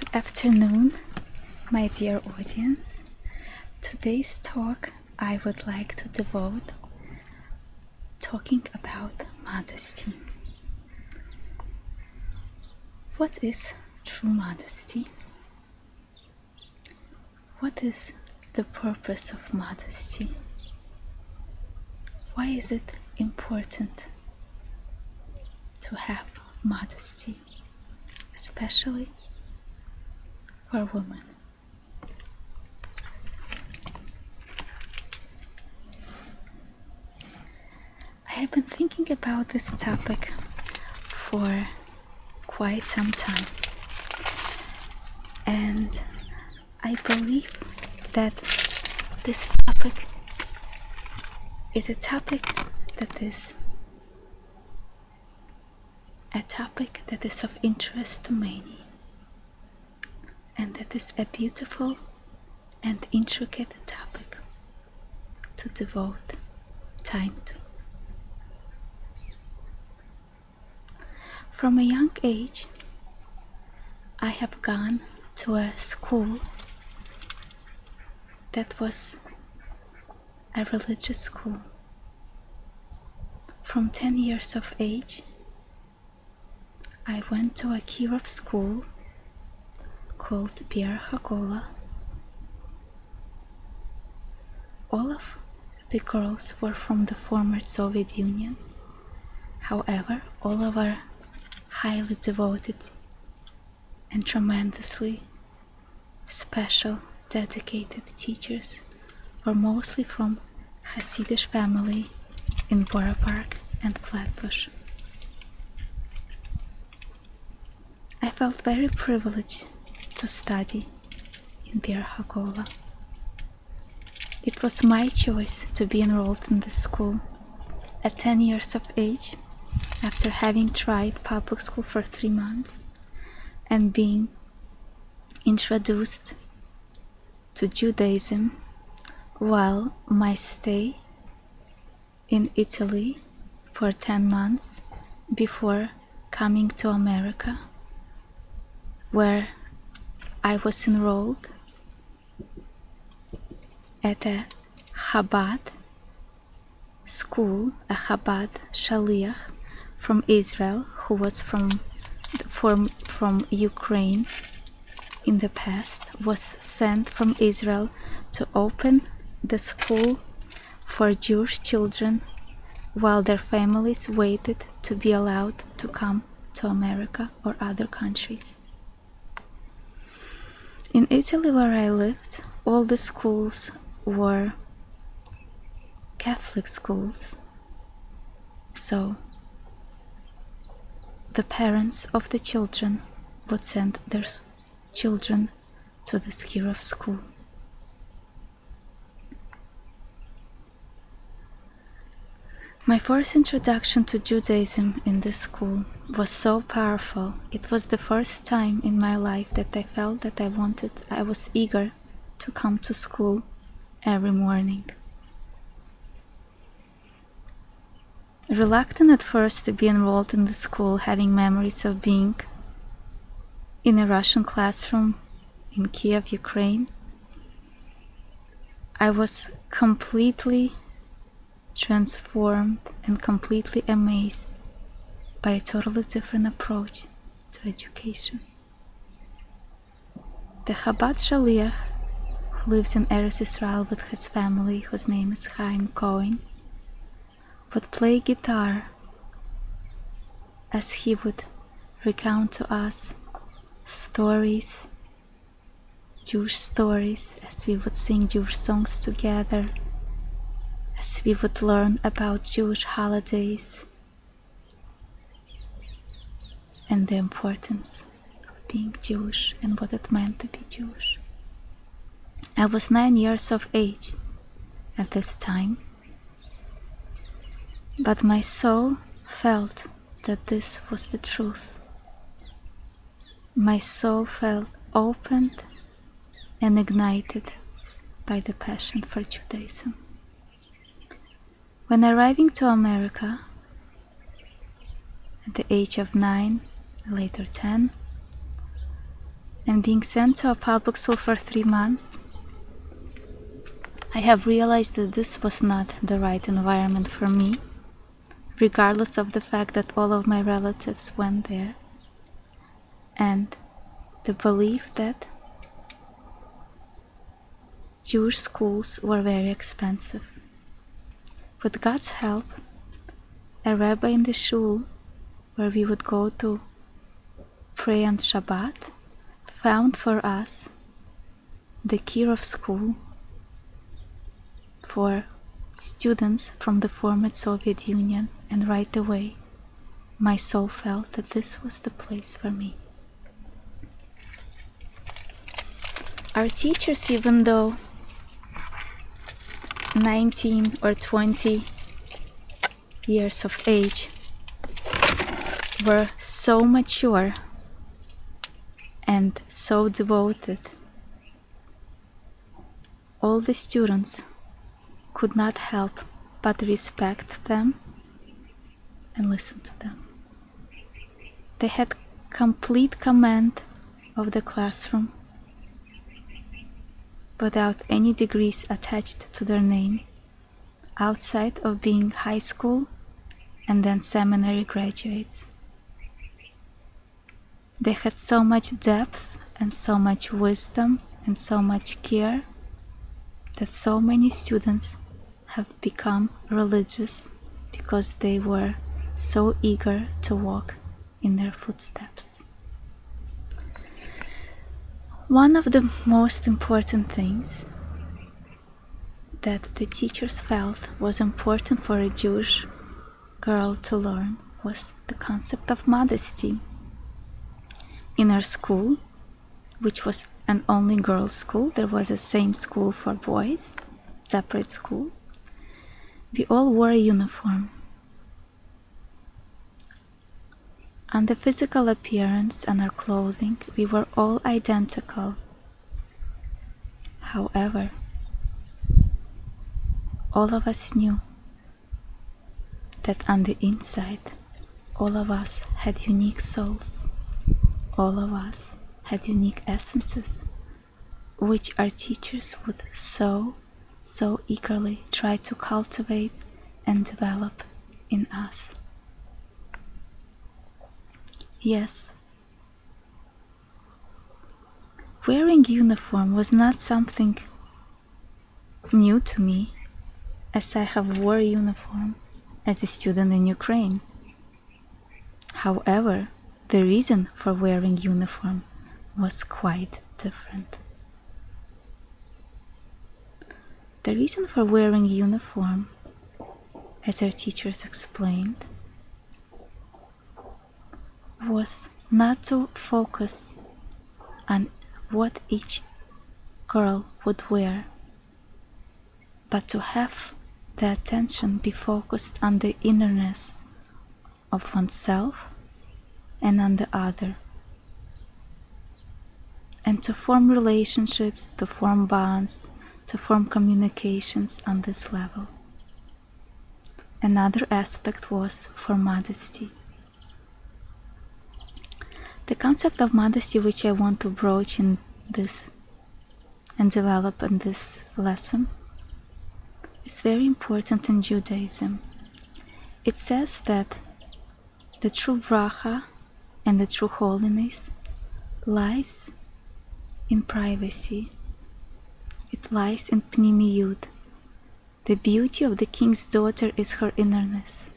Good afternoon, my dear audience. Today's talk I would like to devote talking about modesty. What is true modesty? What is the purpose of modesty? Why is it important to have modesty, especially for women? I have been thinking about this topic for quite some time, and I believe that this topic is a topic that is of interest to many, and that is a beautiful and intricate topic to devote time to. From a young age, I have gone to a school that was a religious school. From 10 years of age, I went to a Kirov school called Bir Hagola. All of the girls were from the former Soviet Union. However, all of our highly devoted and tremendously special, dedicated teachers were mostly from Hasidic family in Borough Park and Flatbush. I felt very privileged to study in Bir Hagola. It was my choice to be enrolled in this school at 10 years of age, after having tried public school for 3 months and being introduced to Judaism while my stay in Italy for 10 months before coming to America, where I was enrolled at a Chabad school, a Chabad Shaliach from Israel, who was from Ukraine in the past, was sent from Israel to open the school for Jewish children while their families waited to be allowed to come to America or other countries. In Italy, where I lived, all the schools were Catholic schools, so the parents of the children would send their children to this Kirov school. My first introduction to Judaism in this school was so powerful. It was the first time in my life that I felt that I was eager to come to school every morning. Reluctant at first to be enrolled in the school, having memories of being in a Russian classroom in Kiev, Ukraine, I was completely transformed and completely amazed by a totally different approach to education. The Chabad Shaliach, who lives in Eretz Israel with his family, whose name is Chaim Cohen, would play guitar as he would recount to us stories, Jewish stories, as we would sing Jewish songs together, as we would learn about Jewish holidays and the importance of being Jewish and what it meant to be Jewish. I was 9 years of age at this time, but my soul felt that this was the truth. My soul felt opened and ignited by the passion for Judaism. When arriving to America at the age of 9, later 10, and being sent to a public school for 3 months, I have realized that this was not the right environment for me, regardless of the fact that all of my relatives went there, and the belief that Jewish schools were very expensive. With God's help, a rabbi in the shul where we would go to pray on Shabbat found for us the Kirov school for students from the former Soviet Union, and right away my soul felt that this was the place for me. Our teachers, even though 19 or 20 years of age, were so mature and so devoted. All the students could not help but respect them and listen to them. They had complete command of the classroom without any degrees attached to their name, outside of being high school and then seminary graduates. They had so much depth and so much wisdom and so much care that so many students have become religious because they were so eager to walk in their footsteps. One of the most important things that the teachers felt was important for a Jewish girl to learn was the concept of modesty. In our school, which was an only girls' school, there was a same school for boys, separate school. We all wore a uniform. On the physical appearance and our clothing, we were all identical. However, all of us knew that on the inside, all of us had unique souls. All of us had unique essences, which our teachers would so eagerly try to cultivate and develop in us. Yes, wearing uniform was not something new to me, as I have wore uniform as a student in Ukraine. However, the reason for wearing uniform was quite different. The reason for wearing uniform, as our teachers explained, was not to focus on what each girl would wear, but to have the attention be focused on the innerness of oneself and on the other, and to form relationships, to form bonds, to form communications on this level. Another aspect was for modesty. The concept of modesty, which I want to broach in this and develop in this lesson, is very important in Judaism. It says that the true bracha and the true holiness lies in privacy. It lies in pnimiyut. The beauty of the king's daughter is her innerness,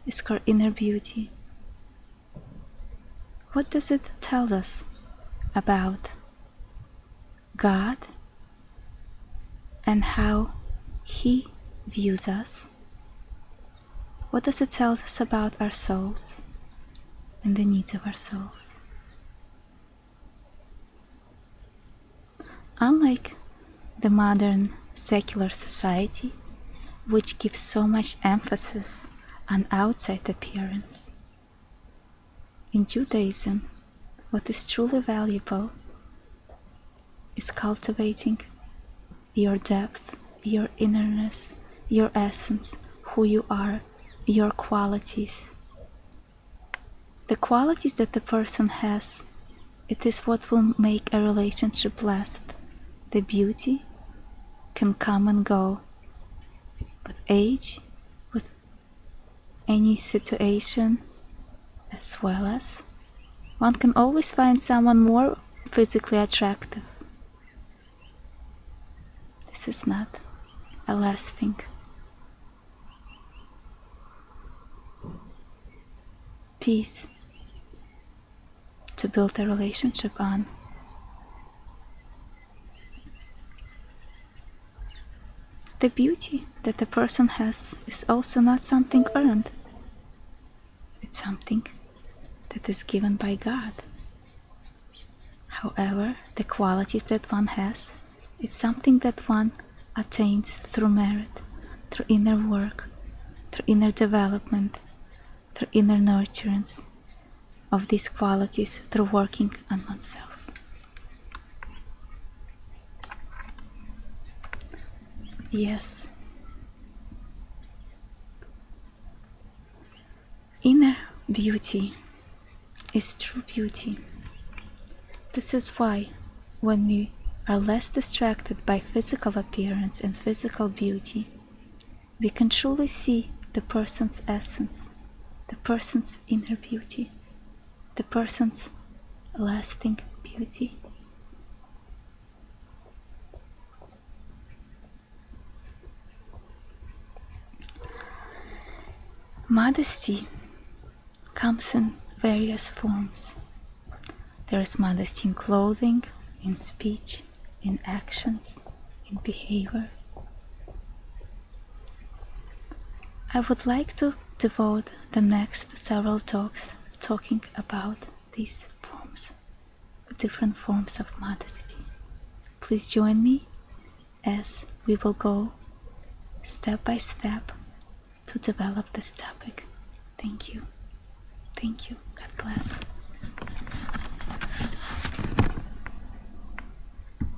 is her inner beauty. What does it tell us about God and how He views us? What does it tell us about our souls and the needs of our souls? Unlike the modern secular society, which gives so much emphasis on outside appearance, in Judaism, what is truly valuable is cultivating your depth, your innerness, your essence, who you are, your qualities. The qualities that the person has It is what will make a relationship last. The beauty can come and go with age, with any situation, as well as one can always find someone more physically attractive. This is not a lasting piece to build a relationship on. The beauty that a person has is also not something earned. It's something that is given by God. However, the qualities that one has, it's something that one attains through merit, through inner work, through inner development, through inner nurturance of these qualities, through working on oneself. Yes. Inner beauty is true beauty. This is why, when we are less distracted by physical appearance and physical beauty, we can truly see the person's essence, the person's inner beauty, the person's lasting beauty. Modesty comes in various forms. There is modesty in clothing, in speech, in actions, in behavior. I would like to devote the next several talks talking about these forms, the different forms of modesty. Please join me as we will go step by step to develop this topic. Thank you. Thank you. God bless.